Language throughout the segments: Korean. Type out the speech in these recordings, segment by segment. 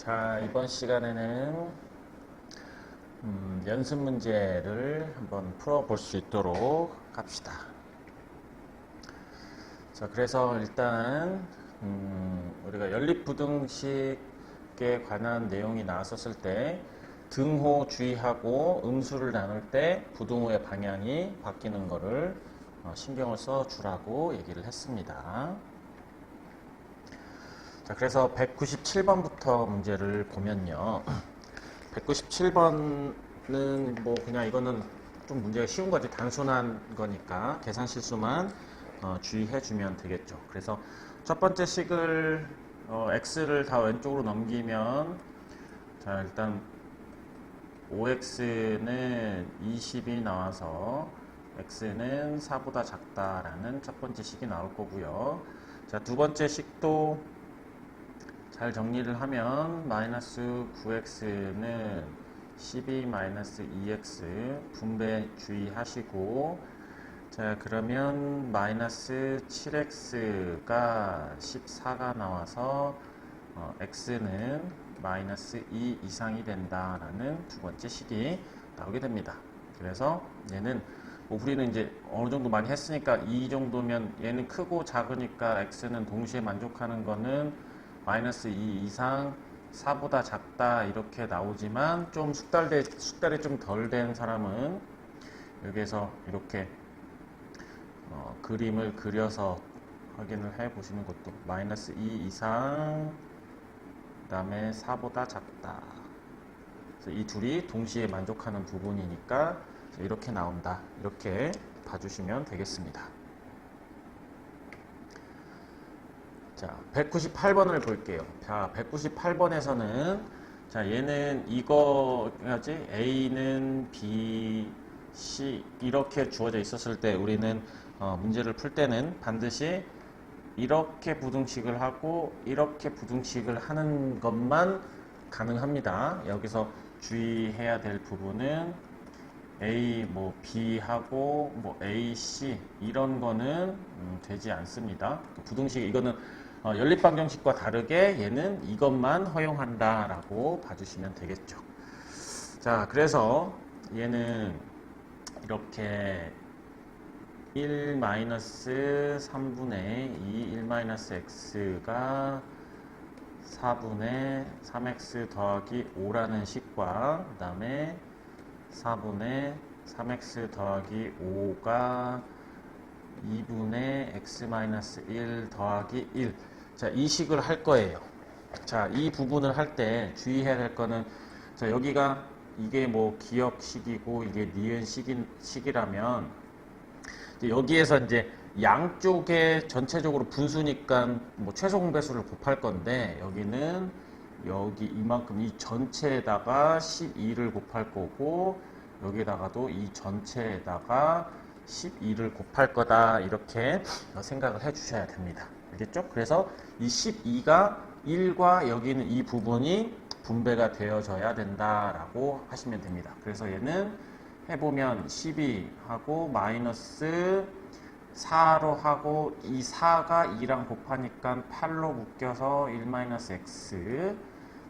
자, 이번 시간에는 연습 문제를 한번 풀어볼 수 있도록 합시다. 자, 그래서 일단 우리가 연립부등식에 관한 내용이 나왔었을 때 등호 주의하고 음수를 나눌 때 부등호의 방향이 바뀌는 거를 신경을 써 주라고 얘기를 했습니다. 자, 그래서 197번부터 문제를 보면요. 197번은 뭐 그냥 이거는 좀 문제가 쉬운 거지. 단순한 거니까 계산 실수만 주의해 주면 되겠죠. 그래서 첫 번째 식을 x를 다 왼쪽으로 넘기면, 자, 일단 5x는 20이 나와서 x는 4보다 작다라는 첫 번째 식이 나올 거고요. 자, 두 번째 식도 잘 정리를 하면 마이너스 9x는 12 마이너스 2x 분배 주의하시고, 자, 그러면 마이너스 7x가 14가 나와서 x는 마이너스 2 이상이 된다라는 두 번째 식이 나오게 됩니다. 그래서 얘는 우리는 이제 어느 정도 많이 했으니까 이 정도면 얘는 크고 작으니까 x는 동시에 만족하는 거는 마이너스 2 이상 4보다 작다 이렇게 나오지만, 좀 숙달이 좀 덜 된 사람은 여기에서 이렇게 그림을 그려서 확인을 해 보시는 것도, 마이너스 2 이상 그 다음에 4보다 작다, 그래서 이 둘이 동시에 만족하는 부분이니까 이렇게 나온다, 이렇게 봐주시면 되겠습니다. 자, 198번을 볼게요. 자, 198번에서는, 자, 얘는 이거야지, A는 B, C 이렇게 주어져 있었을 때 우리는 문제를 풀 때는 반드시 이렇게 부등식을 하고 이렇게 부등식을 하는 것만 가능합니다. 여기서 주의해야 될 부분은 A, 뭐 B 하고 뭐 A, C 이런 거는 되지 않습니다. 부등식, 이거는 연립방정식과 다르게 얘는 이것만 허용한다라고 봐주시면 되겠죠. 자, 그래서 얘는 이렇게 1-3분의 2, 1-x가 4분의 3x 더하기 5라는 식과, 그 다음에 4분의 3x 더하기 5가 2분의 x-1 더하기 1. 자, 이 식을 할 거예요. 자, 이 부분을 할 때 주의해야 될 거는, 자, 여기가 이게 뭐 기역식이고 이게 니은 식이라면 여기에서 이제 양쪽에 전체적으로 분수니까 뭐 최소 공배수를 곱할 건데, 여기는 여기 이만큼 이 전체에다가 12를 곱할 거고, 여기다가도 이 전체에다가 12를 곱할 거다, 이렇게 생각을 해 주셔야 됩니다. 알겠죠? 그래서 이 12가 1과 여기는 이 부분이 분배가 되어져야 된다라고 하시면 됩니다. 그래서 얘는 해보면 12하고 마이너스 4로 하고, 이 4가 2랑 곱하니까 8로 묶여서 1-x,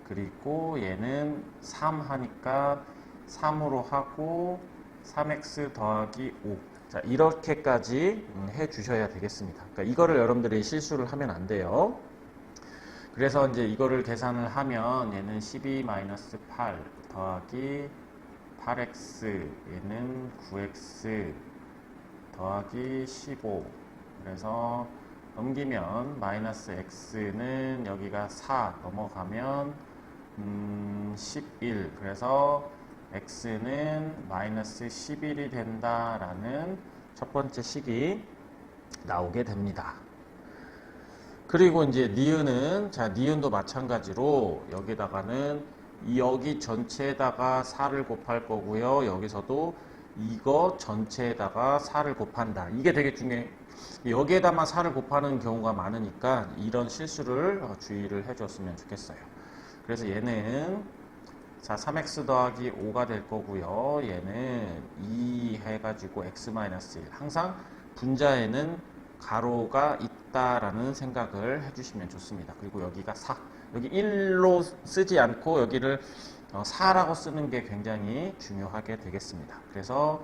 그리고 얘는 3 하니까 3으로 하고 3x 더하기 5. 자, 이렇게까지 해 주셔야 되겠습니다. 그러니까 이거를 여러분들이 실수를 하면 안 돼요. 그래서 이제 이거를 계산을 하면 얘는 12-8 더하기 8x, 얘는 9x 더하기 15. 그래서 넘기면 마이너스 x는 여기가 4 넘어가면 11. 그래서 x는 마이너스 11이 된다라는 첫 번째 식이 나오게 됩니다. 그리고 이제 니은은, 자, 니은도 마찬가지로 여기다가는 여기 전체에다가 4를 곱할 거고요. 여기서도 이거 전체에다가 4를 곱한다. 이게 되게 중요해. 여기에다만 4를 곱하는 경우가 많으니까 이런 실수를 주의를 해줬으면 좋겠어요. 그래서 얘는, 자, 3x 더하기 5가 될 거고요. 얘는 2 해가지고 x-1. 항상 분자에는 가로가 작다라는 생각을 해주시면 좋습니다. 그리고 여기가 4, 여기 1로 쓰지 않고 여기를 4라고 쓰는 게 굉장히 중요하게 되겠습니다. 그래서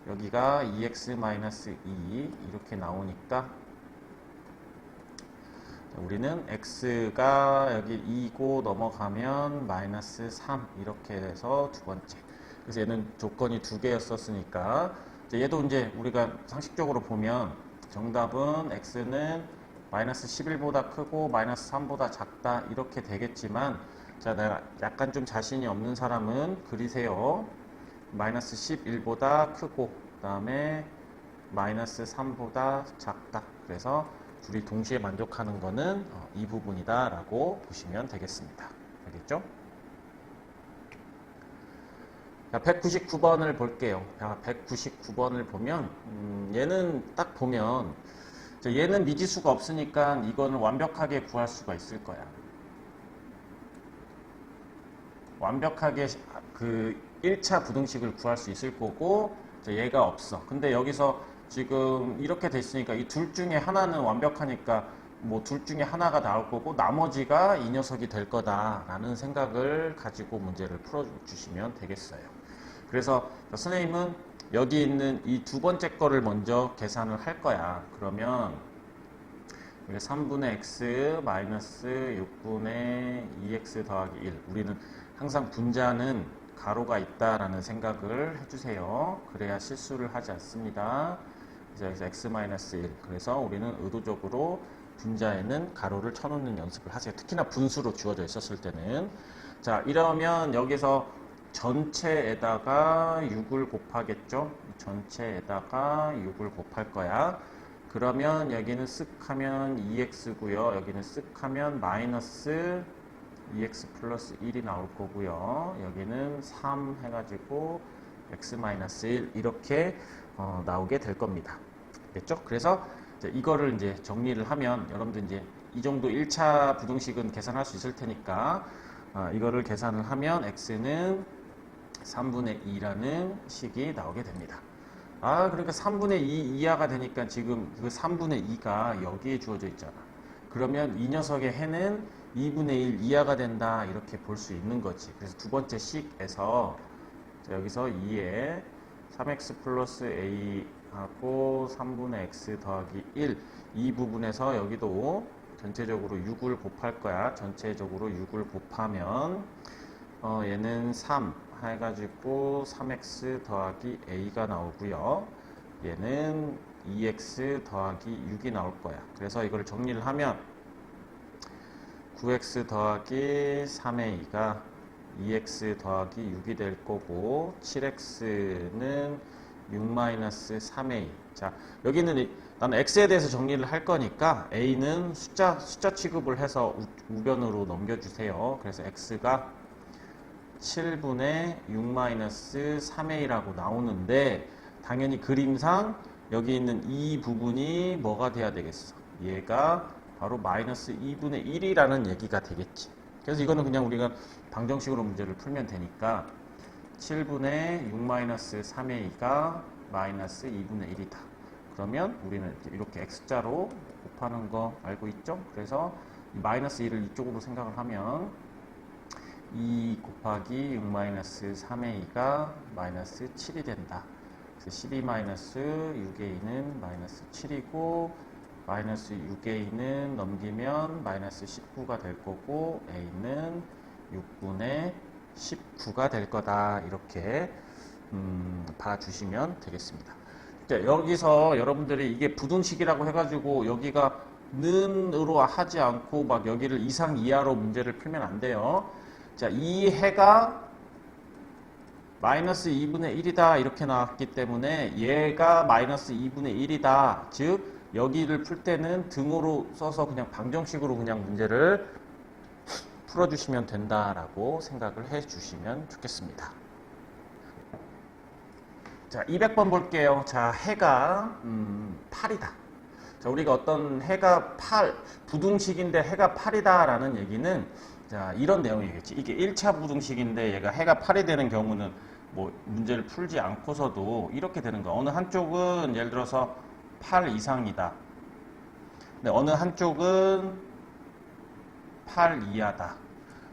여기가 2x-2 이렇게 나오니까 우리는 x가 여기 2고 넘어가면 마이너스 3 이렇게 해서 두 번째. 그래서 얘는 조건이 두 개였었으니까 얘도 이제 우리가 상식적으로 보면 정답은 x는 마이너스 11보다 크고 마이너스 3보다 작다 이렇게 되겠지만, 자, 내가 약간 좀 자신이 없는 사람은 그리세요. 마이너스 11보다 크고 그 다음에 마이너스 3보다 작다. 그래서 둘이 동시에 만족하는 거는 이 부분이다 라고 보시면 되겠습니다. 알겠죠? 자, 199번을 볼게요. 자, 199번을 보면 얘는 딱 보면 얘는 미지수가 없으니까 이거는 완벽하게 구할 수가 있을 거야. 완벽하게 그 1차 부등식을 구할 수 있을 거고, 얘가 없어. 근데 여기서 지금 이렇게 됐으니까 이 둘 중에 하나는 완벽하니까 뭐 둘 중에 하나가 나올 거고 나머지가 이 녀석이 될 거다라는 생각을 가지고 문제를 풀어주시면 되겠어요. 그래서 선생님은 여기 있는 이 두 번째 거를 먼저 계산을 할 거야. 그러면 3분의 x 마이너스 6분의 2x 더하기 1. 우리는 항상 분자는 가로가 있다라는 생각을 해주세요. 그래야 실수를 하지 않습니다. 그래서 여기서 x-1. 그래서 우리는 의도적으로 분자에는 가로를 쳐놓는 연습을 하세요. 특히나 분수로 주어져 있었을 때는. 자, 이러면 여기서 전체에다가 6을 곱하겠죠? 전체에다가 6을 곱할 거야. 그러면 여기는 쓱 하면 2x고요. 여기는 쓱 하면 마이너스 2x 플러스 1이 나올 거고요. 여기는 3 해가지고 x-1 이렇게 나오게 될 겁니다. 됐죠? 그래서 이거를 이제 정리를 하면 여러분들 이제 이 정도 1차 부등식은 계산할 수 있을 테니까 이거를 계산을 하면 x는 3분의 2라는 식이 나오게 됩니다. 그러니까 3분의 2 이하가 되니까 지금 그 3분의 2가 여기에 주어져 있잖아. 그러면 이 녀석의 해는 2분의 1 이하가 된다 이렇게 볼 수 있는 거지. 그래서 두 번째 식에서 여기서 2에 3x 플러스 a 하고 3분의 x 더하기 1 이 부분에서 여기도 전체적으로 6을 곱할 거야. 전체적으로 6을 곱하면 얘는 3 해가지고 3x 더하기 a가 나오고요. 얘는 2x 더하기 6이 나올 거야. 그래서 이걸 정리를 하면 9x 더하기 3a가 2x 더하기 6이 될 거고 7x는 6-3a. 자, 여기는 나는 x에 대해서 정리를 할 거니까 a는 숫자 취급을 해서 우변으로 넘겨주세요. 그래서 x가 7분의 6-3a라고 나오는데 당연히 그림상 여기 있는 이 부분이 뭐가 돼야 되겠어? 얘가 바로 마이너스 2분의 1이라는 얘기가 되겠지. 그래서 이거는 그냥 우리가 방정식으로 문제를 풀면 되니까 7분의 6-3a가 마이너스 2분의 1이다. 그러면 우리는 이렇게 x자로 곱하는 거 알고 있죠? 그래서 마이너스 1을 이쪽으로 생각을 하면 2 곱하기 6-3a가 마이너스 7이 된다. 그래서 12-6a는 마이너스 7이고 마이너스 6a는 넘기면 마이너스 19가 될 거고 a는 6분의 19가 될 거다. 이렇게 봐주시면 되겠습니다. 여기서 여러분들이 이게 부등식이라고 해가지고 여기가 는으로 하지 않고 막 여기를 이상 이하로 문제를 풀면 안 돼요. 자, 이 해가 마이너스 2분의 1이다 이렇게 나왔기 때문에 얘가 마이너스 2분의 1이다. 즉 여기를 풀 때는 등호로 써서 그냥 방정식으로 그냥 문제를 풀어주시면 된다라고 생각을 해주시면 좋겠습니다. 자, 200번 볼게요. 자, 해가 8이다. 자, 우리가 어떤 해가 8, 부등식인데 해가 8이다 라는 얘기는 자, 이런 내용이겠지. 이게 1차 부등식인데 얘가 해가 8이 되는 경우는 뭐 문제를 풀지 않고서도 이렇게 되는 거야. 어느 한쪽은 예를 들어서 8 이상이다. 근데 어느 한쪽은 8 이하다.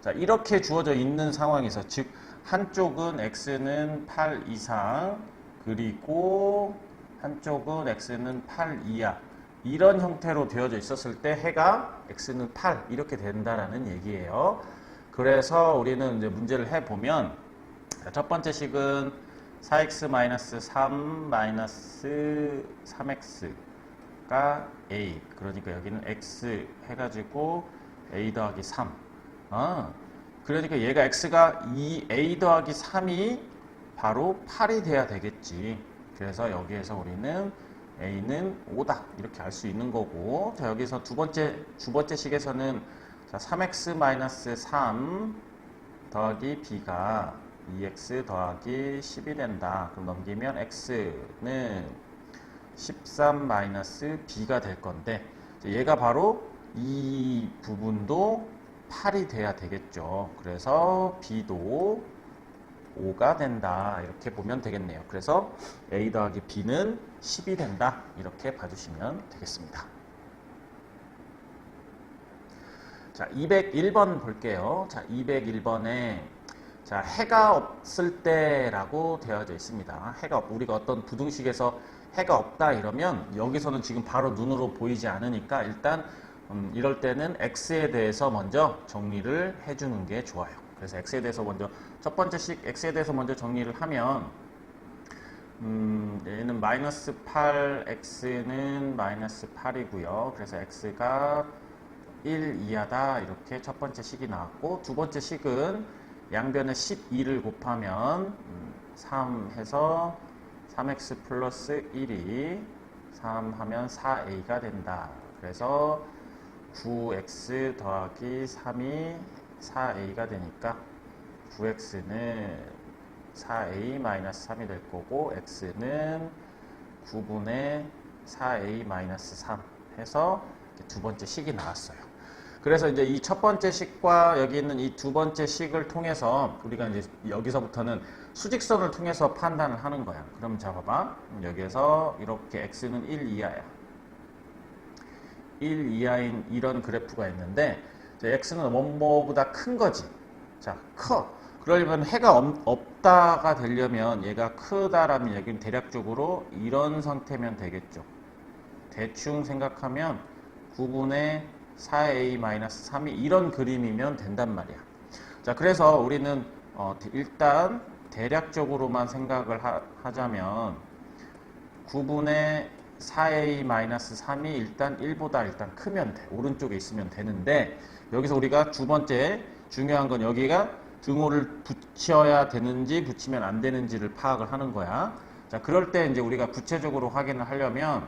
자, 이렇게 주어져 있는 상황에서, 즉 한쪽은 x는 8 이상, 그리고 한쪽은 x는 8 이하, 이런 형태로 되어져 있었을 때 해가 x는 8 이렇게 된다라는 얘기예요. 그래서 우리는 이제 문제를 해보면, 첫 번째 식은 4x-3 3x가 a, 그러니까 여기는 x 해가지고 a 더하기 3. 그러니까 얘가 x가 a 더하기 3이 바로 8이 돼야 되겠지. 그래서 여기에서 우리는 a는 5다 이렇게 알 수 있는 거고, 자, 여기서 두 번째 식에서는 자, 3x-3 더하기 b가 2x 더하기 10이 된다. 그럼 넘기면 x는 13-b가 될 건데, 얘가 바로 이 부분도 8이 돼야 되겠죠. 그래서 b도 5가 된다. 이렇게 보면 되겠네요. 그래서 a 더하기 b는 10이 된다. 이렇게 봐주시면 되겠습니다. 자, 201번 볼게요. 자, 201번에 자, 해가 없을 때라고 되어져 있습니다. 우리가 어떤 부등식에서 해가 없다 이러면 여기서는 지금 바로 눈으로 보이지 않으니까 일단 이럴 때는 x에 대해서 먼저 정리를 해주는 게 좋아요. 그래서 x에 대해서 먼저, 첫 번째 식 x에 대해서 먼저 정리를 하면, 얘는 마이너스 8, x는 마이너스 8이고요. 그래서 x가 1 이하다. 이렇게 첫 번째 식이 나왔고, 두 번째 식은 양변에 12를 곱하면 3 해서 3x 플러스 1이 3 하면 4a가 된다. 그래서 9x 더하기 3이 4a가 되니까 9x는 4a 마이너스 3이 될 거고, x는 9분의 4a 마이너스 3 해서 두 번째 식이 나왔어요. 그래서 이제 이 첫 번째 식과 여기 있는 이 두 번째 식을 통해서 우리가 이제 여기서부터는 수직선을 통해서 판단을 하는 거야. 그럼 자, 봐봐. 여기에서 이렇게 x는 1 이하야. 1 이하인 이런 그래프가 있는데, x는 뭐보다 큰 거지. 자, 커. 그러려면 해가 없다가 되려면 얘가 크다라면 여기는 대략적으로 이런 상태면 되겠죠. 대충 생각하면 9분의 4a-3이 이런 그림이면 된단 말이야. 자, 그래서 우리는 일단 대략적으로만 생각을 하자면 9분의 4a-3이 일단 1보다 일단 크면 돼. 오른쪽에 있으면 되는데, 여기서 우리가 두 번째 중요한 건 여기가 등호를 붙여야 되는지 붙이면 안 되는지를 파악을 하는 거야. 자, 그럴 때 이제 우리가 구체적으로 확인을 하려면,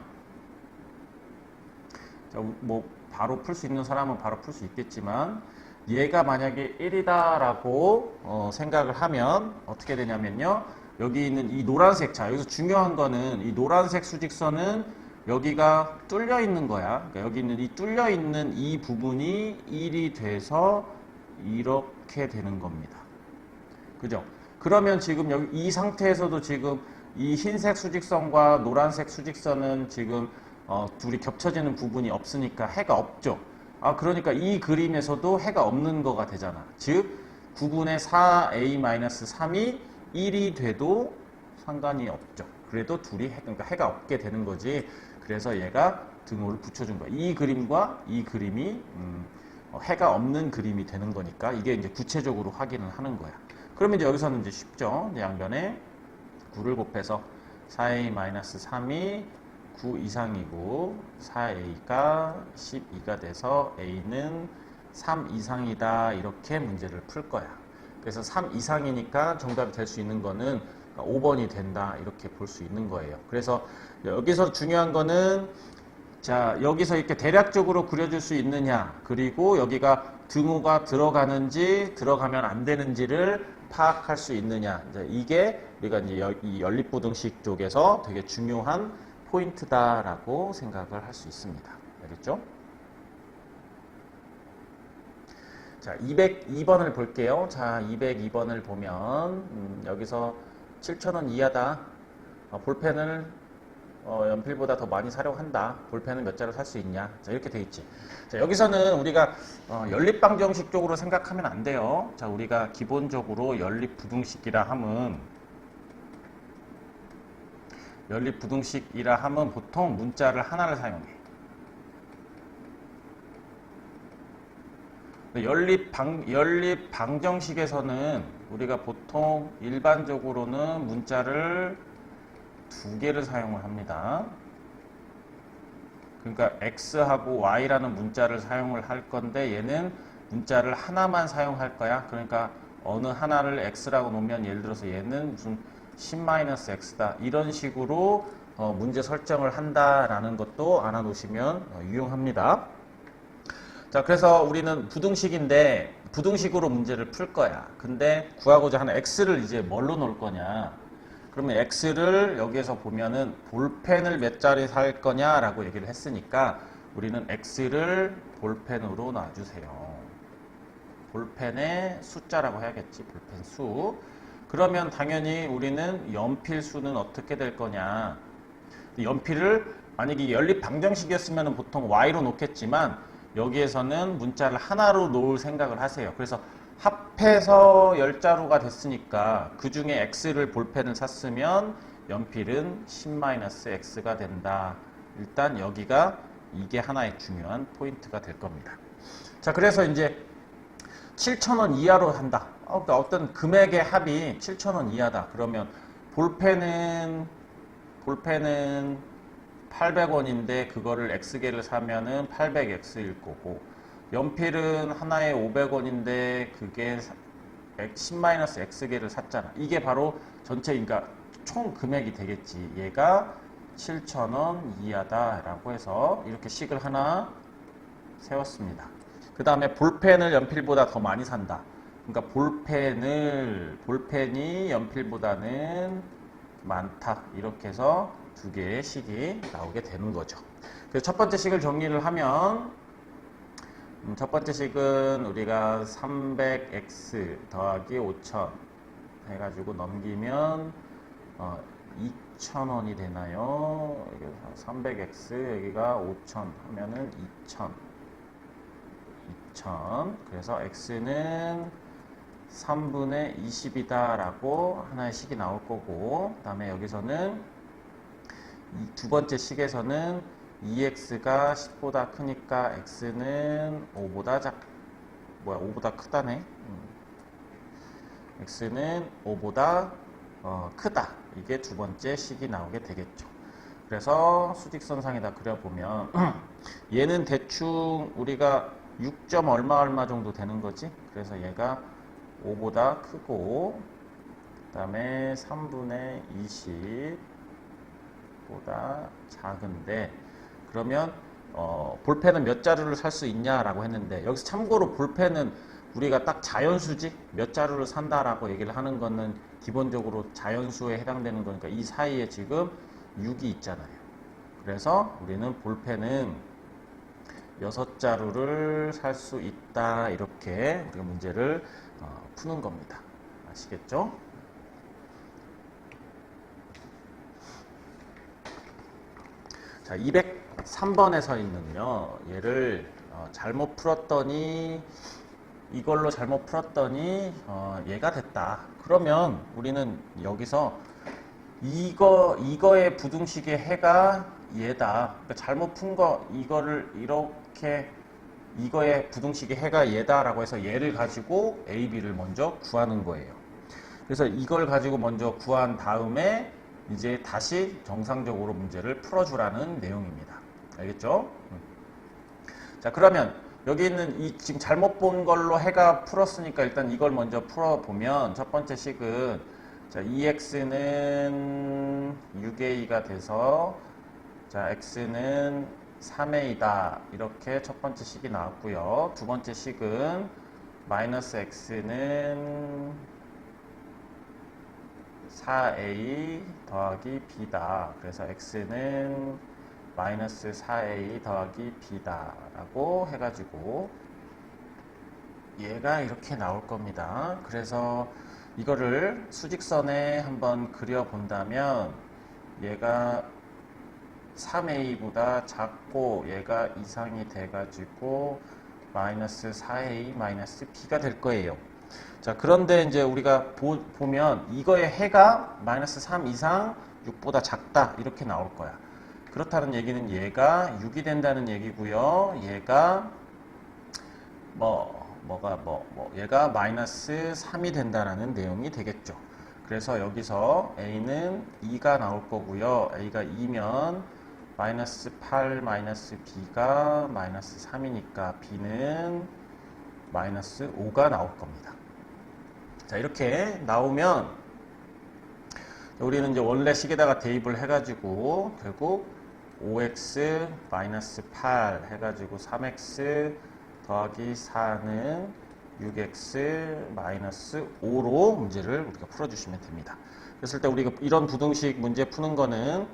자, 뭐 바로 풀 수 있는 사람은 바로 풀 수 있겠지만, 얘가 만약에 1이다라고 생각을 하면 어떻게 되냐면요. 여기 있는 이 노란색, 자, 여기서 중요한 거는 이 노란색 수직선은 여기가 뚫려 있는 거야. 그러니까 여기 있는 이 뚫려 있는 이 부분이 1이 돼서 이렇게 되는 겁니다. 그죠? 그러면 지금 여기 이 상태에서도 지금 이 흰색 수직선과 노란색 수직선은 지금 둘이 겹쳐지는 부분이 없으니까 해가 없죠. 그러니까 이 그림에서도 해가 없는 거가 되잖아. 즉 9분의 4a-3이 1이 돼도 상관이 없죠. 그래도 둘이 그러니까 해가 없게 되는 거지. 그래서 얘가 등호를 붙여준 거야. 이 그림과 이 그림이 해가 없는 그림이 되는 거니까 이게 이제 구체적으로 확인을 하는 거야. 그러면 이제 여기서는 이제 쉽죠. 양변에 9를 곱해서 4a-3이 9 이상이고 4a가 12가 돼서 a는 3 이상이다. 이렇게 문제를 풀 거야. 그래서 3 이상이니까 정답이 될 수 있는 거는 5번이 된다. 이렇게 볼 수 있는 거예요. 그래서 여기서 중요한 거는, 자, 여기서 이렇게 대략적으로 그려줄 수 있느냐, 그리고 여기가 등호가 들어가는지 들어가면 안 되는지를 파악할 수 있느냐. 이게 우리가 이제 이 연립부등식 쪽에서 되게 중요한 포인트다라고 생각을 할 수 있습니다. 알겠죠? 자, 202번을 볼게요. 자, 202번을 보면 여기서 7,000원 이하다. 볼펜을 연필보다 더 많이 사려고 한다. 볼펜은 몇 자루 살 수 있냐. 자, 이렇게 돼 있지. 자, 여기서는 우리가 연립방정식 쪽으로 생각하면 안 돼요. 자, 우리가 기본적으로 연립부등식이라 하면 보통 문자를 하나를 사용해. 연립방정식에서는 우리가 보통 일반적으로는 문자를 두 개를 사용을 합니다. 그러니까 x하고 y라는 문자를 사용을 할 건데 얘는 문자를 하나만 사용할 거야. 그러니까 어느 하나를 x라고 놓으면 예를 들어서 얘는 무슨 10-x다. 이런 식으로 문제 설정을 한다라는 것도 알아놓으시면 유용합니다. 자, 그래서 우리는 부등식인데 부등식으로 문제를 풀 거야. 근데 구하고자 하는 x를 이제 뭘로 놓을 거냐? 그러면 x를 여기에서 보면은 볼펜을 몇 자리 살 거냐라고 얘기를 했으니까 우리는 x를 볼펜으로 놔주세요. 볼펜의 숫자라고 해야겠지. 볼펜 수. 그러면 당연히 우리는 연필 수는 어떻게 될 거냐? 연필을 만약에 연립 방정식이었으면 보통 y로 놓겠지만 여기에서는 문자를 하나로 놓을 생각을 하세요. 그래서 합해서 10자루가 됐으니까 그 중에 x를 볼펜을 샀으면 연필은 10-x가 된다. 일단 여기가 이게 하나의 중요한 포인트가 될 겁니다. 자, 그래서 이제 7,000원 이하로 한다. 그러니까 어떤 금액의 합이 7,000원 이하다. 그러면 볼펜은 800원인데 그거를 x개를 사면은 800x일 거고 연필은 하나에 500원인데 그게 10-x개를 샀잖아. 이게 바로 전체 그러니까 총 금액이 되겠지. 얘가 7,000원 이하다라고 해서 이렇게 식을 하나 세웠습니다. 그 다음에 볼펜을 연필보다 더 많이 산다. 그러니까 볼펜이 연필보다는 많다. 이렇게 해서 두 개의 식이 나오게 되는 거죠. 그래서 첫 번째 식을 정리를 하면 첫 번째 식은 우리가 300x 더하기 5,000 해가지고 넘기면 2,000원이 되나요? 300x 여기가 5,000 하면은 2,000 그래서 x는 3분의 20이다 라고 하나의 식이 나올 거고 그 다음에 여기서는 두 번째 식에서는 2x가 10보다 크니까 x는 5보다 크다네. x는 5보다 크다. 이게 두 번째 식이 나오게 되겠죠. 그래서 수직선상에다 그려보면 얘는 대충 우리가 6점 얼마 정도 되는 거지. 그래서 얘가 5보다 크고 그 다음에 3분의 20보다 작은데 그러면 볼펜은 몇 자루를 살 수 있냐라고 했는데 여기서 참고로 볼펜은 우리가 딱 자연수지 몇 자루를 산다라고 얘기를 하는 거는 기본적으로 자연수에 해당되는 거니까 이 사이에 지금 6이 있잖아요. 그래서 우리는 볼펜은 6자루를 살 수 있다. 이렇게 우리가 문제를 푸는 겁니다. 아시겠죠? 자, 203번에 있는요. 얘를 잘못 풀었더니 이걸로 잘못 풀었더니 얘가 됐다. 그러면 우리는 여기서 이거의 부등식의 해가 얘다. 그러니까 잘못 푼 거 이거를 이렇게 이거의 부등식의 해가 얘다라고 해서 얘를 가지고 A, B를 먼저 구하는 거예요. 그래서 이걸 가지고 먼저 구한 다음에 이제 다시 정상적으로 문제를 풀어주라는 내용입니다. 알겠죠? 자, 그러면 여기 있는 이 지금 잘못 본 걸로 해가 풀었으니까 일단 이걸 먼저 풀어보면 첫 번째 식은 자, 2x는 6a가 돼서 자, x는 3a다. 이렇게 첫 번째 식이 나왔고요. 두 번째 식은 마이너스 x는 4a 더하기 b다. 그래서 x는 마이너스 4a 더하기 b다 라고 해가지고 얘가 이렇게 나올 겁니다. 그래서 이거를 수직선에 한번 그려 본다면 얘가 3a보다 작고 얘가 이상이 돼가지고 마이너스 4a 마이너스 b가 될 거예요. 자, 그런데 이제 우리가 보면 이거의 해가 마이너스 3 이상 6보다 작다 이렇게 나올 거야. 그렇다는 얘기는 얘가 6이 된다는 얘기고요. 얘가 얘가 마이너스 3이 된다는 내용이 되겠죠. 그래서 여기서 a는 2가 나올 거고요. a가 2면 마이너스 8 마이너스 b가 마이너스 3이니까 b는 마이너스 5가 나올 겁니다. 자, 이렇게 나오면 우리는 이제 원래 식에다가 대입을 해가지고 결국 5x 마이너스 8 해가지고 3x 더하기 4는 6x 마이너스 5로 문제를 우리가 풀어주시면 됩니다. 그랬을 때 우리가 이런 부등식 문제 푸는 거는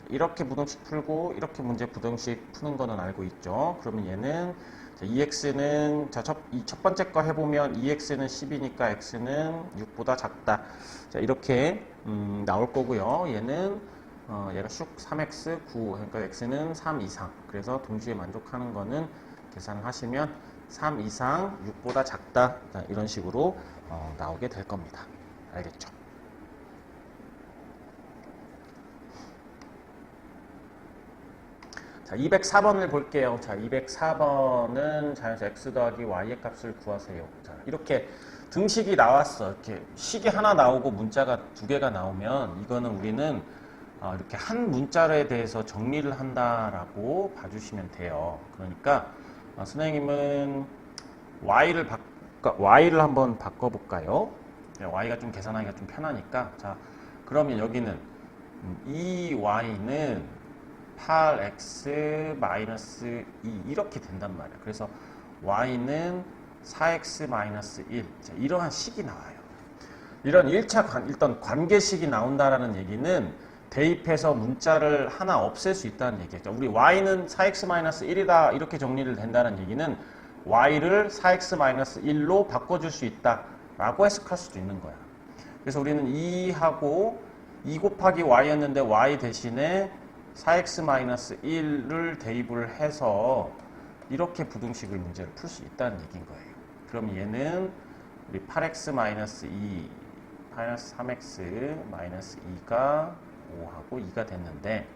이렇게 부등식 풀고 이렇게 문제 부등식 푸는 거는 알고 있죠. 그러면 얘는 2x는 첫 번째 거 해보면 2x는 10이니까 x는 6보다 작다. 자, 이렇게 나올 거고요. 얘는 얘가 슉 3x 9 그러니까 x는 3 이상. 그래서 동시에 만족하는 거는 계산을 하시면 3 이상 6보다 작다. 자, 이런 식으로 나오게 될 겁니다. 알겠죠? 자, 204번을 볼게요. 자, 204번은 자연수 x 더하기 y의 값을 구하세요. 자, 이렇게 등식이 나왔어. 이렇게 식이 하나 나오고 문자가 두 개가 나오면 이거는 우리는 이렇게 한 문자에 대해서 정리를 한다라고 봐주시면 돼요. 그러니까 선생님은 y를 한번 바꿔볼까요? y가 좀 계산하기가 좀 편하니까. 자, 그러면 여기는 이 y는 8x 마이너스 2 이렇게 된단 말이에요. 그래서 y는 4x 마이너스 1 자, 이러한 식이 나와요. 이런 1차 일단 관계식이 나온다라는 얘기는 대입해서 문자를 하나 없앨 수 있다는 얘기죠. 우리 y는 4x 마이너스 1이다 이렇게 정리를 된다는 얘기는 y를 4x 마이너스 1로 바꿔줄 수 있다라고 해석할 수도 있는 거야. 그래서 우리는 2하고 2 곱하기 y였는데 y 대신에 4x-1을 대입을 해서 이렇게 부등식을 문제를 풀 수 있다는 얘기인 거예요. 그럼 얘는 우리 8x-2 마이너스 3x-2가 5하고 2가 됐는데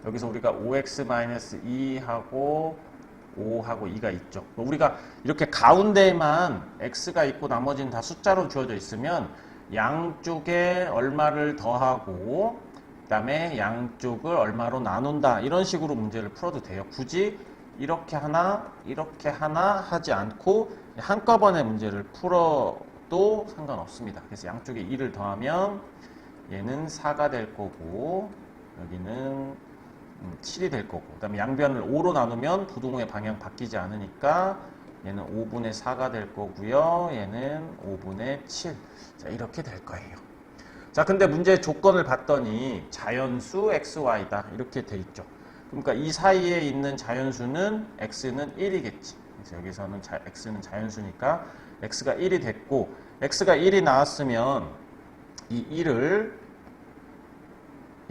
여기서 우리가 5x-2하고 5하고 2가 있죠. 우리가 이렇게 가운데에만 x가 있고 나머지는 다 숫자로 주어져 있으면 양쪽에 얼마를 더하고 그 다음에 양쪽을 얼마로 나눈다 이런 식으로 문제를 풀어도 돼요. 굳이 이렇게 하나 하지 않고 한꺼번에 문제를 풀어도 상관없습니다. 그래서 양쪽에 2를 더하면 얘는 4가 될 거고 여기는 7이 될 거고 그 다음에 양변을 5로 나누면 부등호의 방향 바뀌지 않으니까 얘는 5분의 4가 될 거고요. 얘는 5분의 7 자, 이렇게 될 거예요. 자, 근데 문제 조건을 봤더니 자연수 xy다 이렇게 돼 있죠. 그러니까 이 사이에 있는 자연수는 x는 1이겠지. 그래서 여기서는 x는 자연수니까 x가 1이 됐고 x가 1이 나왔으면 이 1을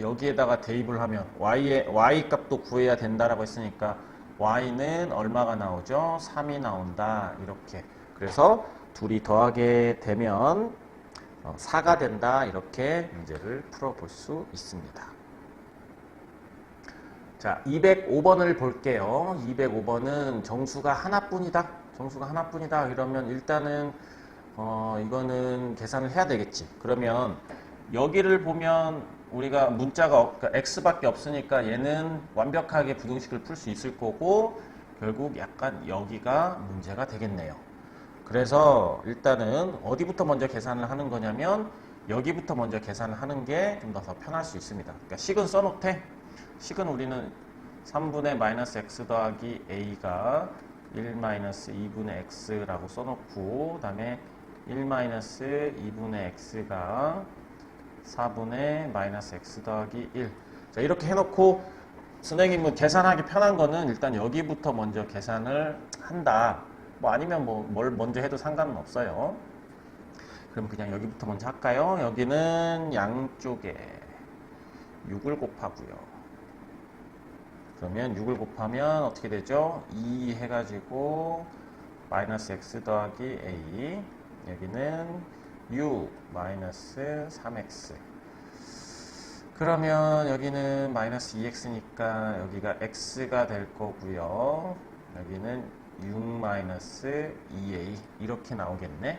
여기에다가 대입을 하면 y 값도 구해야 된다라고 했으니까 y는 얼마가 나오죠? 3이 나온다 이렇게. 그래서 둘이 더하게 되면 4가 된다 이렇게 문제를 풀어볼 수 있습니다. 자, 205번을 볼게요. 205번은 정수가 하나뿐이다. 정수가 하나뿐이다. 이러면 일단은 이거는 계산을 해야 되겠지. 그러면 여기를 보면 우리가 문자가 그러니까 x밖에 없으니까 얘는 완벽하게 부등식을 풀 수 있을 거고 결국 약간 여기가 문제가 되겠네요. 그래서 일단은 어디부터 먼저 계산을 하는 거냐면 여기부터 먼저 계산을 하는 게 좀 더 편할 수 있습니다. 그러니까 식은 써놓되 식은 우리는 3분의 마이너스 x 더하기 a가 1 마이너스 2분의 x라고 써놓고 그 다음에 1 마이너스 2분의 x가 4분의 마이너스 x 더하기 1 자, 이렇게 해놓고 선생님은 계산하기 편한 거는 일단 여기부터 먼저 계산을 한다. 뭐 아니면 뭘 먼저 해도 상관은 없어요. 그럼 그냥 여기부터 먼저 할까요? 여기는 양쪽에 6을 곱하고요. 그러면 6을 곱하면 어떻게 되죠? 2 해가지고 마이너스 x 더하기 a, 여기는 6 마이너스 3x. 그러면 여기는 마이너스 2x니까 여기가 x가 될 거고요. 여기는 6 마이너스 2a 이렇게 나오겠네.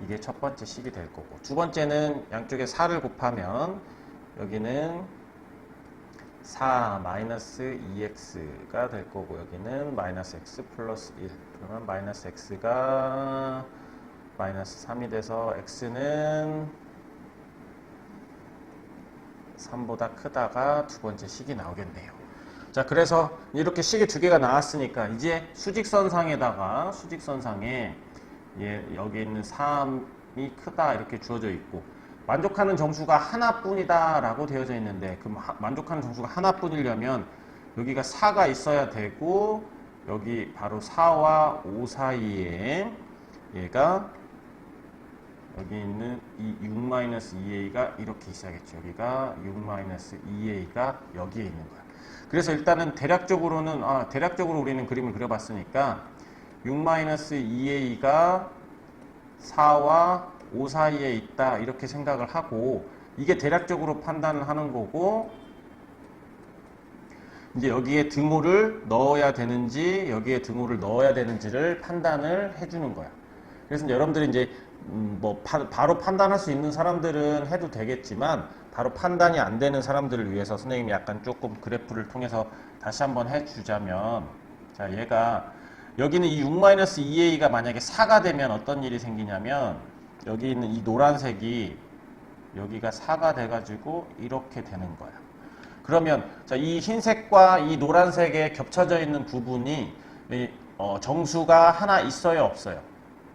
이게 첫 번째 식이 될 거고, 두 번째는 양쪽에 4를 곱하면 여기는 4 마이너스 2x가 될 거고, 여기는 마이너스 x 플러스 1. 그러면 마이너스 x가 마이너스 3이 돼서 x는 3보다 크다가 두 번째 식이 나오겠네요. 자, 그래서 이렇게 식이 두 개가 나왔으니까 이제 수직선상에다가, 수직선상에 여기 있는 3이 크다 이렇게 주어져 있고, 만족하는 정수가 하나뿐이다 라고 되어져 있는데, 그럼 만족하는 정수가 하나뿐이려면 여기가 4가 있어야 되고, 여기 바로 4와 5 사이에 얘가 여기 있는 이 6-2a가 이렇게 있어야겠죠. 여기가 6-2a가 여기에 있는 거야. 그래서 일단은 대략적으로는, 대략적으로 우리는 그림을 그려봤으니까 6-2a가 4와 5 사이에 있다 이렇게 생각을 하고, 이게 대략적으로 판단을 하는 거고, 이제 여기에 등호를 넣어야 되는지 여기에 등호를 넣어야 되는지를 판단을 해주는 거야. 그래서 여러분들이 이제 바로 판단할 수 있는 사람들은 해도 되겠지만, 바로 판단이 안 되는 사람들을 위해서 선생님이 약간 조금 그래프를 통해서 다시 한번 해주자면, 자, 얘가 여기는 이 6-2a가 만약에 4가 되면 어떤 일이 생기냐면, 여기 있는 이 노란색이 여기가 4가 돼가지고 이렇게 되는 거야. 그러면 자, 이 흰색과 이 노란색에 겹쳐져 있는 부분이 정수가 하나 있어요, 없어요?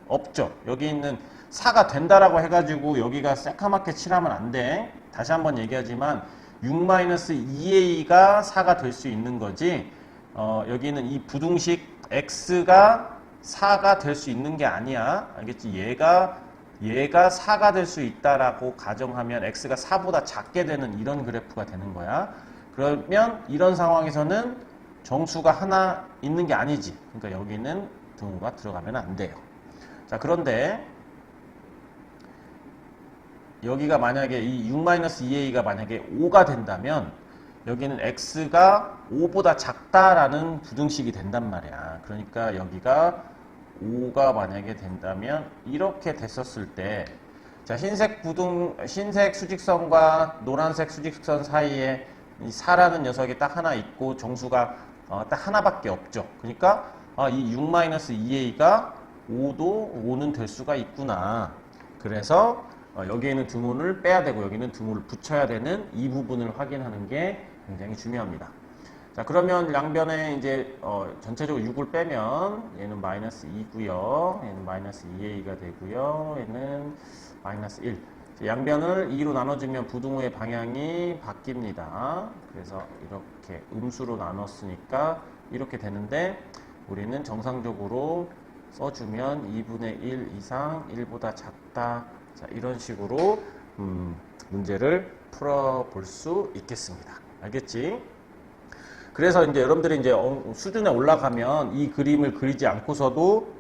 없죠. 여기 있는 4가 된다라고 해가지고 여기가 새까맣게 칠하면 안 돼. 다시 한번 얘기하지만 6-2a가 4가 될 수 있는 거지, 여기는 이 부등식 x가 4가 될 수 있는 게 아니야. 알겠지? 얘가 4가 될 수 있다라고 가정하면 x가 4보다 작게 되는 이런 그래프가 되는 거야. 그러면 이런 상황에서는 정수가 하나 있는 게 아니지. 그러니까 여기는 등호가 들어가면 안 돼요. 자, 그런데 여기가 만약에 이 6-2a가 만약에 5가 된다면 여기는 x가 5보다 작다라는 부등식이 된단 말이야. 그러니까 여기가 5가 만약에 된다면 이렇게 됐었을 때, 자, 흰색 수직선과 노란색 수직선 사이에 이 4라는 녀석이 딱 하나 있고 정수가 딱 하나밖에 없죠. 그러니까 이 6-2a가 5는 될 수가 있구나. 그래서 여기에는 등호를 빼야 되고 여기는 등호를 붙여야 되는 이 부분을 확인하는 게 굉장히 중요합니다. 자, 그러면 양변에 이제 전체적으로 6을 빼면 얘는 마이너스 2고요. 얘는 마이너스 2a가 되고요. 얘는 마이너스 1. 양변을 2로 나눠주면 부등호의 방향이 바뀝니다. 그래서 이렇게 음수로 나눴으니까 이렇게 되는데, 우리는 정상적으로 써주면 2분의 1 이상 1보다 작다. 자, 이런 식으로 문제를 풀어볼 수 있겠습니다. 알겠지? 그래서 이제 여러분들이 이제 수준에 올라가면 이 그림을 그리지 않고서도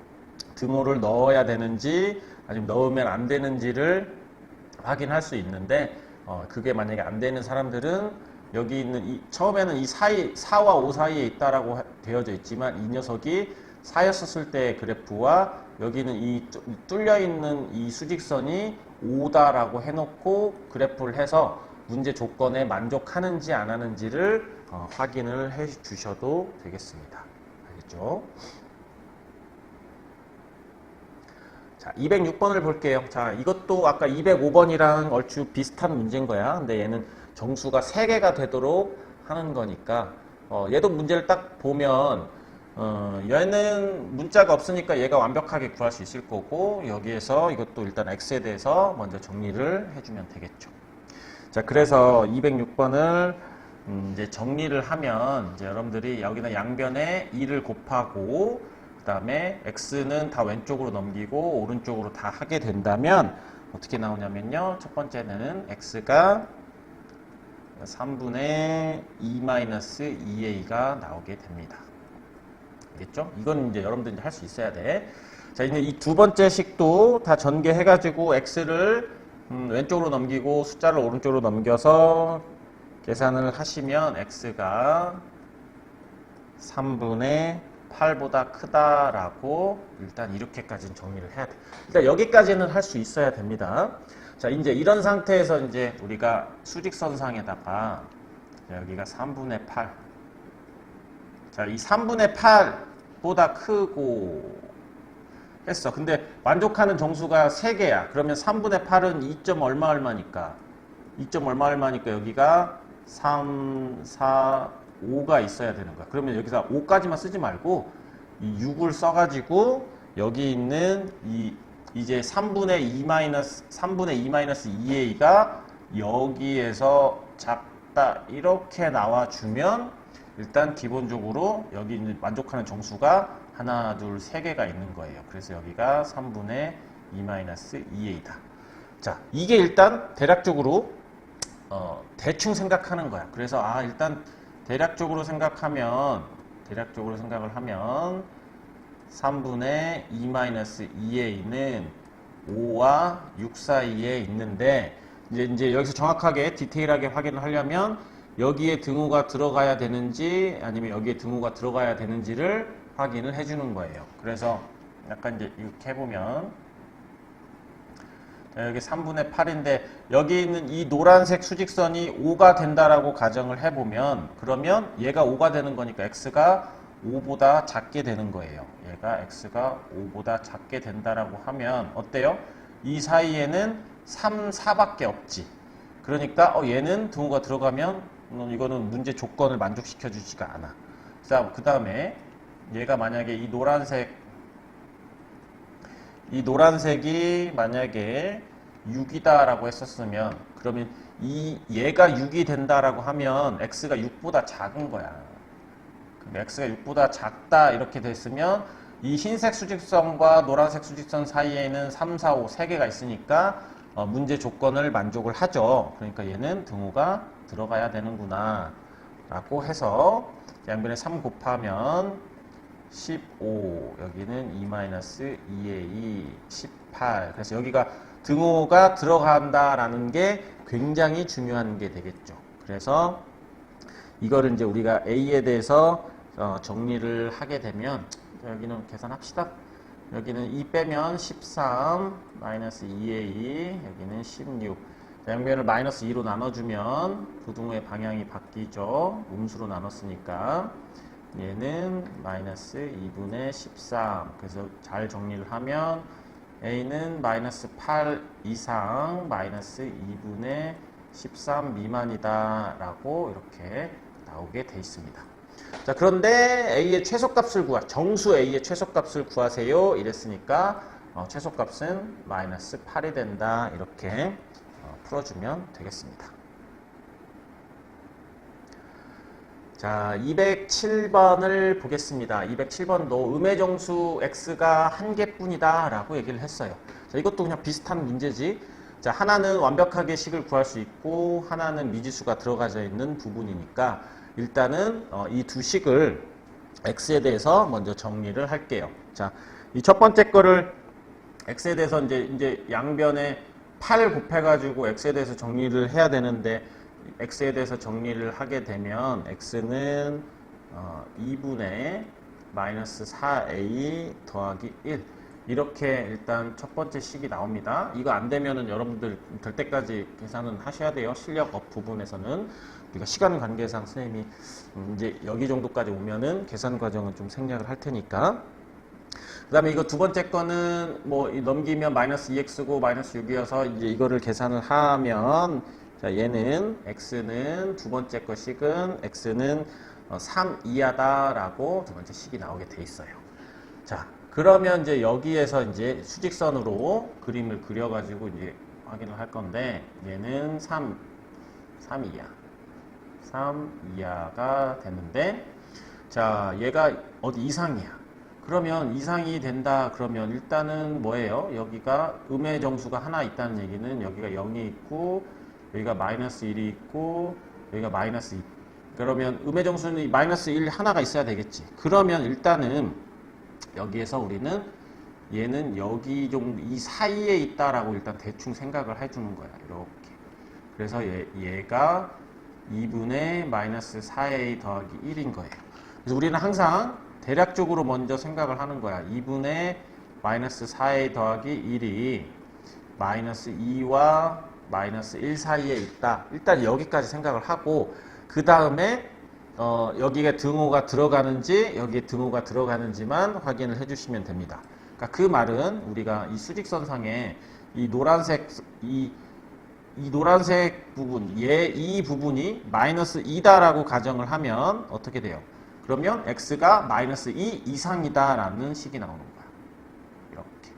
등호를 넣어야 되는지 아니면 넣으면 안 되는지를 확인할 수 있는데, 그게 만약에 안 되는 사람들은 여기 있는 처음에는 이 4와 5 사이에 있다라고 되어져 있지만, 이 녀석이 4였었을 때의 그래프와 여기는 이 뚫려 있는 이 수직선이 5다라고 해놓고 그래프를 해서 문제 조건에 만족하는지 안 하는지를 확인을 해 주셔도 되겠습니다. 알겠죠? 자, 206번을 볼게요. 자, 이것도 아까 205번이랑 얼추 비슷한 문제인 거야. 근데 얘는 정수가 3개가 되도록 하는 거니까, 얘도 문제를 딱 보면, 얘는 문자가 없으니까 얘가 완벽하게 구할 수 있을 거고, 여기에서 이것도 일단 x에 대해서 먼저 정리를 해주면 되겠죠. 자, 그래서 206번을 이제 정리를 하면, 이제 여러분들이 여기는 양변에 2를 곱하고, 그 다음에 x는 다 왼쪽으로 넘기고 오른쪽으로 다 하게 된다면 어떻게 나오냐면요. 첫 번째는 x가 3분의 2-2a가 나오게 됩니다. 알겠죠? 이건 이제 여러분들 이제 할 수 있어야 돼. 자, 이제 이 두 번째 식도 다 전개해가지고 x를 왼쪽으로 넘기고 숫자를 오른쪽으로 넘겨서 계산을 하시면 x가 3분의 8보다 크다라고 일단 이렇게까지는 정리를 해야 돼. 일단 여기까지는 할 수 있어야 됩니다. 자, 이제 이런 상태에서 이제 우리가 수직선상에다가 여기가 3분의 8. 자, 이 3분의 8보다 크고 했어. 근데 만족하는 정수가 3개야. 그러면 3분의 8은 2점 얼마 얼마니까? 2점 얼마 얼마니까 여기가 3, 4, 5가 있어야 되는 거야. 그러면 여기서 5까지만 쓰지 말고 이 6을 써가지고 여기 있는 이제 3분의 2-2a가 여기에서 작다 이렇게 나와주면 일단 기본적으로 여기 있는 만족하는 정수가 하나, 둘, 세 개가 있는 거예요. 그래서 여기가 3분의 2-2a다. 자, 이게 일단 대략적으로 대충 생각하는 거야. 그래서 일단 대략적으로 생각을 하면 3분의 2-2a는 5와 6 사이에 있는데 이제 여기서 정확하게 디테일하게 확인을 하려면 여기에 등호가 들어가야 되는지 아니면 여기에 등호가 들어가야 되는지를 확인을 해주는 거예요. 그래서 약간 이제 이렇게 해보면 여기 3분의 8인데 여기 있는 이 노란색 수직선이 5가 된다라고 가정을 해보면 그러면 얘가 5가 되는 거니까 x가 5보다 작게 되는 거예요. 얘가 x가 5보다 작게 된다라고 하면 어때요? 이 사이에는 3, 4밖에 없지. 그러니까 얘는 등호가 들어가면 이거는 문제 조건을 만족시켜 주지가 않아. 그 다음에 얘가 만약에 이 노란색이 만약에 6이다라고 했었으면 그러면 얘가 6이 된다라고 하면 x가 6보다 작은 거야. 그럼 x가 6보다 작다 이렇게 됐으면 이 흰색 수직선과 노란색 수직선 사이에는 3, 4, 5 3개가 있으니까 문제 조건을 만족을 하죠. 그러니까 얘는 등호가 들어가야 되는구나 라고 해서 양변에 3 곱하면 15 여기는 2-2a 18 그래서 여기가 등호가 들어간다라는 게 굉장히 중요한 게 되겠죠. 그래서 이거를 이제 우리가 a에 대해서 정리를 하게 되면 여기는 계산합시다. 여기는 2 빼면 13 2a 여기는 16 양변을 마이너스 2로 나눠주면 부등호의 방향이 바뀌죠. 음수로 나눴으니까 얘는 마이너스 2분의 13 그래서 잘 정리를 하면 a는 마이너스 8 이상 마이너스 2분의 13 미만이다 라고 이렇게 나오게 돼 있습니다. 자, 그런데 a의 최소값을 정수 a의 최소값을 구하세요 이랬으니까 최소값은 마이너스 8이 된다 이렇게 풀어주면 되겠습니다. 자, 207번을 보겠습니다. 207번도 음의 정수 x가 한 개뿐이다 라고 얘기를 했어요. 자, 이것도 그냥 비슷한 문제지. 자, 하나는 완벽하게 식을 구할 수 있고 하나는 미지수가 들어가져 있는 부분이니까 일단은 이 두 식을 x에 대해서 먼저 정리를 할게요. 자, 이 첫 번째 거를 x에 대해서 이제 양변에 8 곱해가지고 x에 대해서 정리를 해야 되는데 x에 대해서 정리를 하게 되면 x는 2분의 마이너스 4a 더하기 1 이렇게 일단 첫 번째 식이 나옵니다. 이거 안 되면은 여러분들 될 때까지 계산은 하셔야 돼요. 실력 업 부분에서는 우리가 시간 관계상 선생님이 이제 여기 정도까지 오면은 계산 과정은 좀 생략을 할 테니까. 그 다음에 이거 두 번째 거는 뭐 넘기면 마이너스 2x고 마이너스 6이어서 이제 이거를 계산을 하면 자, 얘는 x는 두 번째 거 식은 x는 3 이하다라고 두 번째 식이 나오게 돼 있어요. 자, 그러면 이제 여기에서 이제 수직선으로 그림을 그려가지고 이제 확인을 할 건데 얘는 3 이하, 3 이하가 되는데 자, 얘가 어디 이상이야. 그러면 이상이 된다 그러면 일단은 뭐예요? 여기가 음의 정수가 하나 있다는 얘기는 여기가 0이 있고 여기가 마이너스 1이 있고 여기가 마이너스 2. 그러면 음의 정수는 마이너스 1 하나가 있어야 되겠지. 그러면 일단은 여기에서 우리는 얘는 여기 정도 이 사이에 있다라고 일단 대충 생각을 해주는 거야. 이렇게. 그래서 얘가 2분의 마이너스 4a 더하기 1인 거예요. 그래서 우리는 항상 대략적으로 먼저 생각을 하는 거야. 2분의 마이너스 4a 더하기 1이 마이너스 2와 마이너스 1 사이에 있다. 일단 여기까지 생각을 하고 그 다음에 여기에 등호가 들어가는지 여기에 등호가 들어가는지만 확인을 해주시면 됩니다. 그러니까 그 말은 우리가 이 수직선상에 이 노란색 이 노란색 부분 이 부분이 마이너스 2다라고 가정을 하면 어떻게 돼요? 그러면 x가 마이너스 2 이상이다 라는 식이 나오는 거야. 이렇게.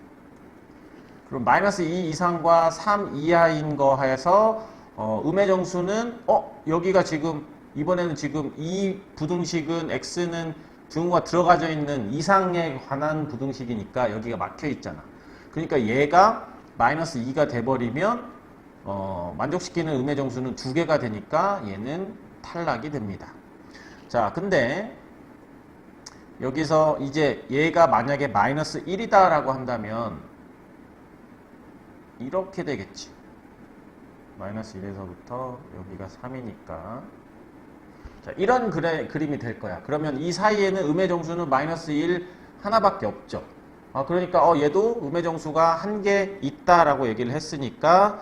그럼 마이너스 2 이상과 3 이하인 거 해서 음의 정수는 여기가 지금 이번에는 지금 이 부등식은 x는 등호가 들어가져 있는 이상에 관한 부등식이니까 여기가 막혀 있잖아. 그러니까 얘가 마이너스 2가 돼버리면 만족시키는 음의 정수는 2개가 되니까 얘는 탈락이 됩니다. 자, 근데 여기서 이제 얘가 만약에 마이너스 1이다 라고 한다면 이렇게 되겠지. 마이너스 1에서부터 여기가 3이니까 자, 이런 그림이 될 거야. 그러면 이 사이에는 음의 정수는 마이너스 1 하나밖에 없죠. 그러니까 얘도 음의 정수가 한 개 있다라고 얘기를 했으니까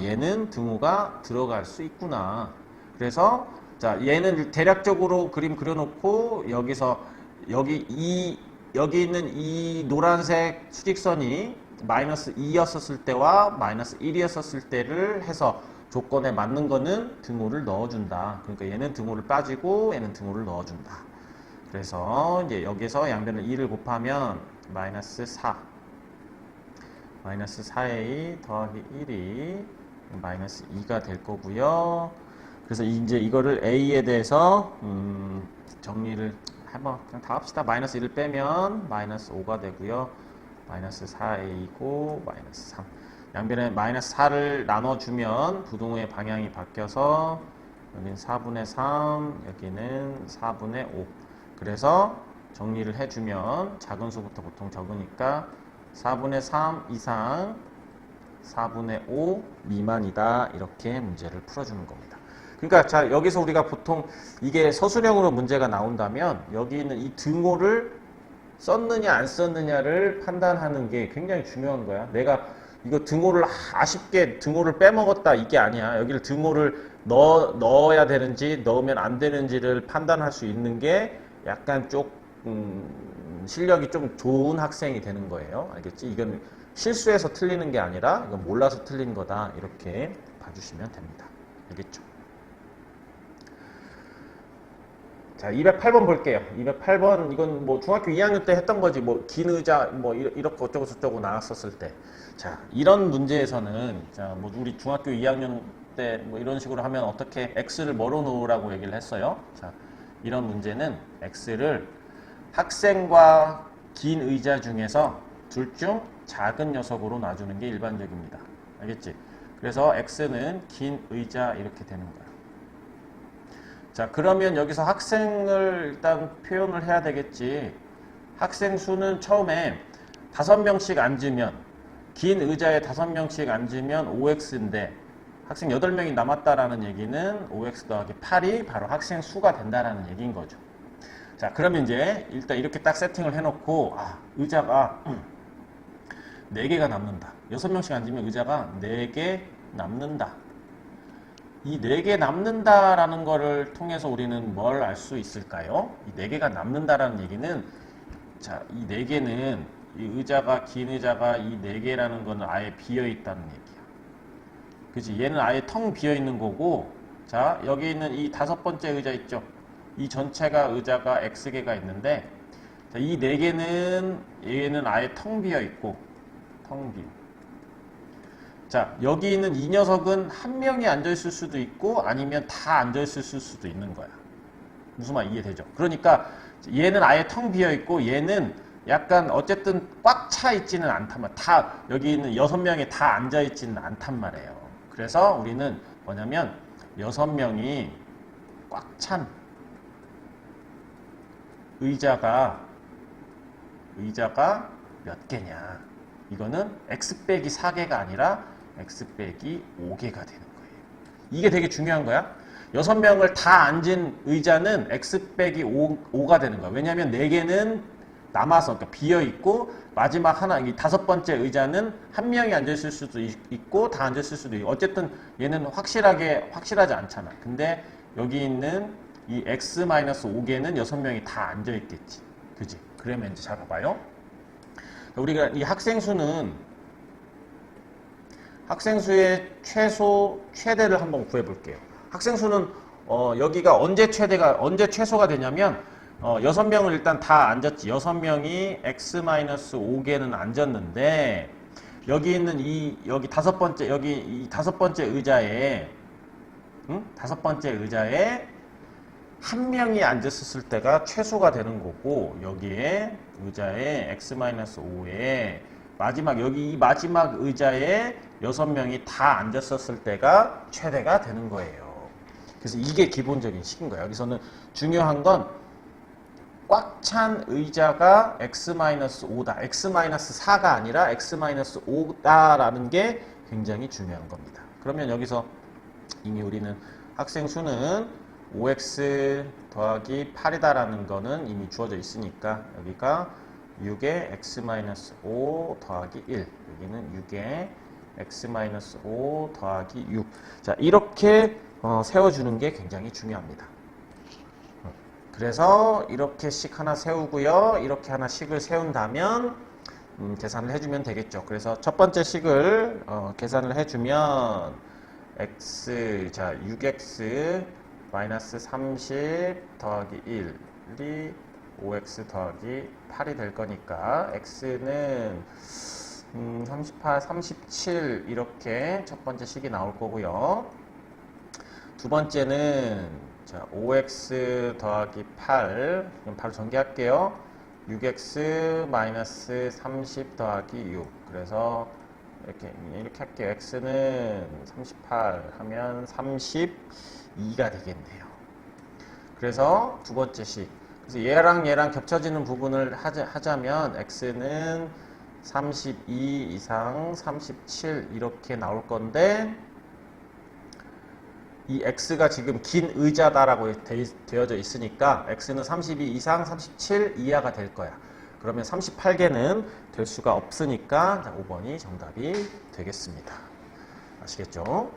얘는 등호가 들어갈 수 있구나. 그래서 자, 얘는 대략적으로 그림 그려놓고 여기서 여기 있는 이 노란색 수직선이 마이너스 2였었을 때와 마이너스 1이었었을 때를 해서 조건에 맞는 거는 등호를 넣어준다. 그러니까 얘는 등호를 빠지고 얘는 등호를 넣어준다. 그래서 이제 여기서 양변을 2를 곱하면 마이너스 4 마이너스 4a 더하기 1이 마이너스 2가 될 거고요. 그래서 이제 이거를 a에 대해서 정리를 한번 그냥 다 합시다. 마이너스 1을 빼면 마이너스 5가 되고요. 마이너스 4a이고 마이너스 3. 양변에 마이너스 4를 나눠주면 부등호의 방향이 바뀌어서 여기는 4분의 3, 여기는 4분의 5. 그래서 정리를 해주면 작은 수부터 보통 적으니까 4분의 3 이상 4분의 5 미만이다. 이렇게 문제를 풀어주는 겁니다. 그러니까 자, 여기서 우리가 보통 이게 서술형으로 문제가 나온다면 여기 있는 이 등호를 썼느냐 안 썼느냐를 판단하는 게 굉장히 중요한 거야. 내가 이거 등호를 아쉽게 등호를 빼먹었다 이게 아니야. 여기를 등호를 넣어야 되는지 넣으면 안 되는지를 판단할 수 있는 게 약간 실력이 좀 좋은 학생이 되는 거예요. 알겠지? 이건 실수해서 틀리는 게 아니라 이건 몰라서 틀린 거다. 이렇게 봐주시면 됩니다. 알겠죠? 자, 208번 볼게요. 208번, 이건 뭐 중학교 2학년 때 했던 거지. 뭐 긴 의자, 뭐 이렇게 어쩌고 저쩌고 나왔었을 때. 자, 이런 문제에서는, 자, 뭐 우리 중학교 2학년 때 뭐 이런 식으로 하면 어떻게 x를 뭐로 놓으라고 얘기를 했어요. 자, 이런 문제는 x를 학생과 긴 의자 중에서 둘 중 작은 녀석으로 놔주는 게 일반적입니다. 알겠지? 그래서 x는 긴 의자 이렇게 되는 거야. 자, 그러면 여기서 학생을 일단 표현을 해야 되겠지. 학생 수는 처음에 5명씩 앉으면, 긴 의자에 5명씩 앉으면 5x인데 학생 8명이 남았다라는 얘기는 5x 더하기 8이 바로 학생 수가 된다라는 얘기인 거죠. 자, 그러면 이제 일단 이렇게 딱 세팅을 해놓고 의자가 4개가 남는다. 6명씩 앉으면 의자가 4개 남는다. 이 4개 남는다라는 거를 통해서 우리는 뭘 알 수 있을까요? 이 4개가 남는다라는 얘기는, 자, 이 4개는, 이 의자가, 긴 의자가 이 4개라는 거는 아예 비어있다는 얘기야. 그치? 얘는 아예 텅 비어있는 거고, 자, 여기 있는 이 5번째 의자 있죠? 이 전체가 의자가 X개가 있는데, 자, 이 4개는, 얘는 아예 텅 비어있고, 텅 비어. 자, 여기 있는 이 녀석은 한 명이 앉아있을 수도 있고 아니면 다 앉아있을 수도 있는 거야. 무슨 말 이해되죠? 그러니까 얘는 아예 텅 비어있고 얘는 약간 어쨌든 꽉 차 있지는 않단 말이야. 다 여기 있는 6명이 다 앉아있지는 않단 말이에요. 그래서 우리는 뭐냐면 6명이 꽉 찬 의자가 몇 개냐. 이거는 x 빼기 4개가 아니라 x 빼기 5개가 되는 거예요. 이게 되게 중요한 거야. 6명을 다 앉은 의자는 x 빼기 5가 되는 거야. 왜냐하면 4개는 남아서, 그러니까 비어있고, 마지막 하나, 이 5번째 의자는 한 명이 앉았을 수도 있고, 다 앉았을 수도 있고, 어쨌든 얘는 확실하지 않잖아. 근데 여기 있는 이 x-5개는 6명이 다 앉아있겠지. 그지? 그러면 이제 잘 봐봐요. 우리가 이 학생수의 최대를 한번 구해볼게요. 학생수는 여기가 언제 최소가 되냐면 6명을 일단 다 앉았지. 6명이 x-5개는 앉았는데 여기 있는 여기 이 다섯 번째 의자에 한 명이 앉았을 때가 최소가 되는 거고, 여기에 의자에 x-5에 이 마지막 의자에 6명이 다 앉았었을 때가 최대가 되는 거예요. 그래서 이게 기본적인 식인 거예요. 여기서는 중요한 건 꽉 찬 의자가 x-5다. x-4가 아니라 x-5다라는 게 굉장히 중요한 겁니다. 그러면 여기서 이미 우리는 학생 수는 5x 더하기 8이다라는 거는 이미 주어져 있으니까 여기가 6의 x-5 더하기 1, 여기는 6의 x-5 더하기 6. 자, 이렇게 세워주는 게 굉장히 중요합니다. 그래서 이렇게 식 하나 세우고요, 이렇게 하나 식을 세운다면 계산을 해주면 되겠죠. 그래서 첫 번째 식을 계산을 해주면 자 6x 마이너스 30 더하기 1이 5x 더하기 8이 될 거니까 x는 38, 37 이렇게 첫 번째 식이 나올 거고요. 두 번째는 자 5x 더하기 8, 그럼 바로 전개할게요. 6x 마이너스 30 더하기 6. 그래서 이렇게 할게요. x는 38 하면 32가 되겠네요. 그래서 두 번째 식. 그래서 얘랑 겹쳐지는 부분을 하자면 x는 32 이상 37 이렇게 나올 건데, 이 x가 지금 긴 의자다라고 되어져 있으니까 x는 32 이상 37 이하가 될 거야. 그러면 38개는 될 수가 없으니까 5번이 정답이 되겠습니다. 아시겠죠?